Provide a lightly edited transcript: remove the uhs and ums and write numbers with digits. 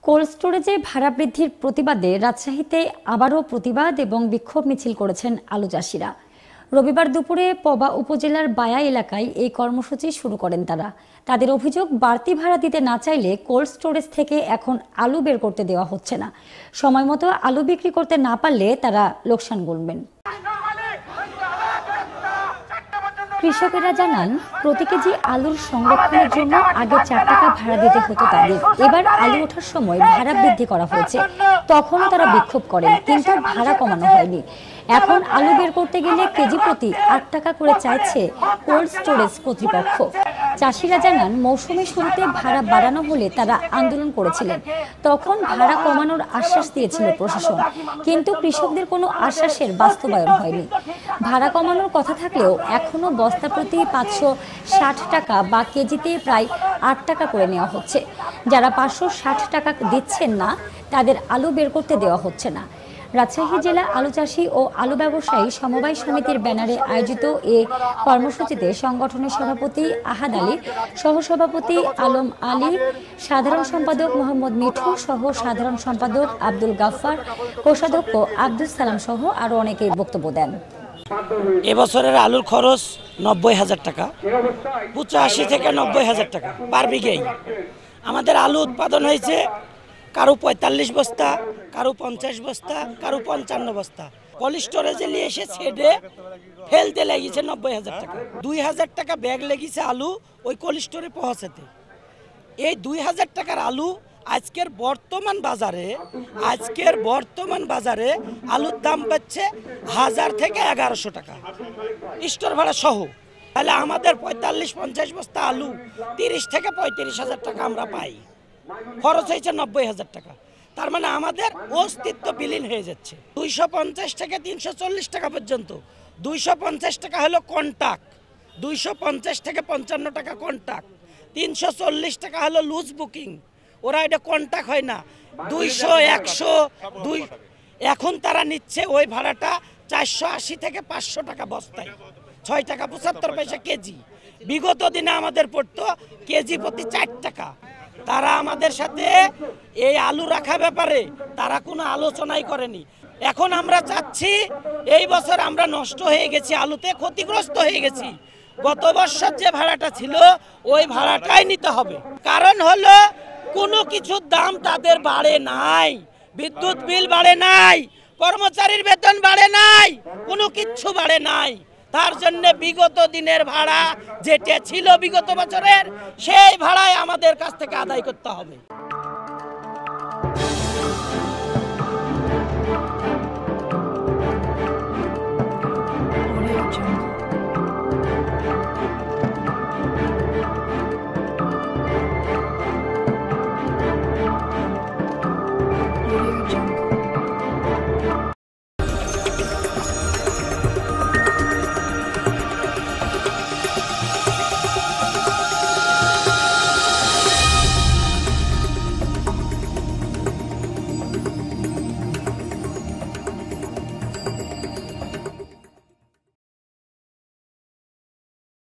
Cold স্টোরেজে ভাড়া বৃদ্ধির প্রতিবাদে রাজশাহীতে আবারও প্রতিবাদ এবং বিক্ষোভ মিছিল করেছেন আলু চাষিরা। রবিবার দুপুরে পবা উপজেলার বায়া এলাকায় এই কর্মসূচি শুরু করেন তারা। তাদের অভিযোগ, বাড়তি ভাড়া দিতে না চাইলে কোল্ড স্টোরেজ থেকে এখন আলু বের করতে দেওয়া হচ্ছে না। সময় মতো আলু বিক্রি করতে না পারলে তারা লোকসান গুনবেন। কৃষকেরা জানান, প্রতি কেজি আলুর সংরক্ষণের জন্য আগে 4 টাকা ভাড়া দিতে হতো তাদের। এবার আলু ওঠার সময় ভাড়া বৃদ্ধি করা হয়েছে। তখনও তারা বিক্ষোভ করেন, কিন্তু ভাড়া কমানো হয়নি। এখন আলু বের করতে গেলে কেজি প্রতি 8 টাকা করে চাইছে কোল্ড স্টোরেজ কর্তৃপক্ষ। চাষিরা জানান, মৌসুমের শুরুতে ভাড়া বাড়ানো হলে তারা আন্দোলন করেছিলেন। তখন ভাড়া কমানোর আশ্বাস দিয়েছিল প্রশাসন, কিন্তু কৃষকদের কোনো আশ্বাসের বাস্তবায়ন হয়নি। ভাড়া কমানোর কথা থাকলেও এখনো বস্তা প্রতি 560 টাকা বা কেজিতে প্রায় 8 টাকা করে নেওয়া হচ্ছে। যারা 560 টাকা দিচ্ছেন না, তাদের আলু বের করতে দেওয়া হচ্ছে না। রাজশাহী জেলা আলু চাষী ও আলু ব্যবসায়ী সমবায় সমিতির ব্যানারে আয়োজিত এ কর্মসূচিতে সংগঠনের সভাপতি আহাদ আলী, সহসভাপতি আলম আলী, সাধারণ সম্পাদক মোহাম্মদ মিঠু সহ সাধারণ সম্পাদক আব্দুল গাফফার, কোষাধ্যক্ষ আব্দুল সালাম সহ আরো অনেকে বক্তব্য দেন। এবছরের আলুর খরচ 90,000 টাকা, 85 থেকে 90,000 টাকা পার বিঘেই। আমাদের আলু উৎপাদন হয়েছে কারো 45 বস্তা, কারো 50 বস্তা, কারো 55 বস্তা। কোল্ড স্টোরেজে নিয়ে এসে ছেড়ে ফেলতে লেগেছে 90,000 টাকা। 2,000 টাকা ব্যাগ লেগেছে আলু ওই কোল্ড স্টোরে পৌঁছাতে। এই 2,000 টাকার আলু আজকের বর্তমান বাজারে আলুর দাম পাচ্ছে 1000 থেকে 1100 টাকা স্টোর ভাড়া সহ। তাহলে আমাদের 45-50 বস্তা আলু 30 থেকে 35,000 টাকা আমরা পাই। খরচ হয়েছে 90,000 টাকা। তার মানে আমাদের অস্তিত্ব বিলীন হয়ে যাচ্ছে। 250 থেকে 340 টাকা পর্যন্ত। 250 টাকা হলো কন্ট্রাক্ট, 250 থেকে 55 টাকা কন্ট্রাক্ট, 340 টাকা হলো লুজ বুকিং। ওরা এটা কন্ট্রাক্ট হয় না। 200, 100, 2 এখন তারা নিচ্ছে ওই ভাড়াটা 480 থেকে 500 টাকা বস্তায়, 6 টাকা 75 পয়সা কেজি। বিগত দিনে আমাদের পড়তো কেজি প্রতি 4 টাকা। তারা আমাদের সাথে এই আলু রাখা ব্যাপারে তারা কোনো আলোচনাই করেনি। এখন আমরা চাচ্ছি, এই বছর আমরা নষ্ট হয়ে গেছি, আলুতে ক্ষতিগ্রস্ত হয়ে গেছি। গত বছর যে ভাড়াটা ছিল ওই ভাড়াটাই নিতে হবে। কারণ হলো কোনো কিছুর দাম তাদের বাড়ে নাই, বিদ্যুৎ বিল বাড়ে নাই, কর্মচারীর বেতন বাড়ে নাই, কোনো কিচ্ছু বাড়ে নাই। তার জন্য বিগত দিনের ভাড়া যেটা ছিল বিগত বছরের, সেই ভাড়ায় আমাদের কাছ থেকে আদায় করতে হবে।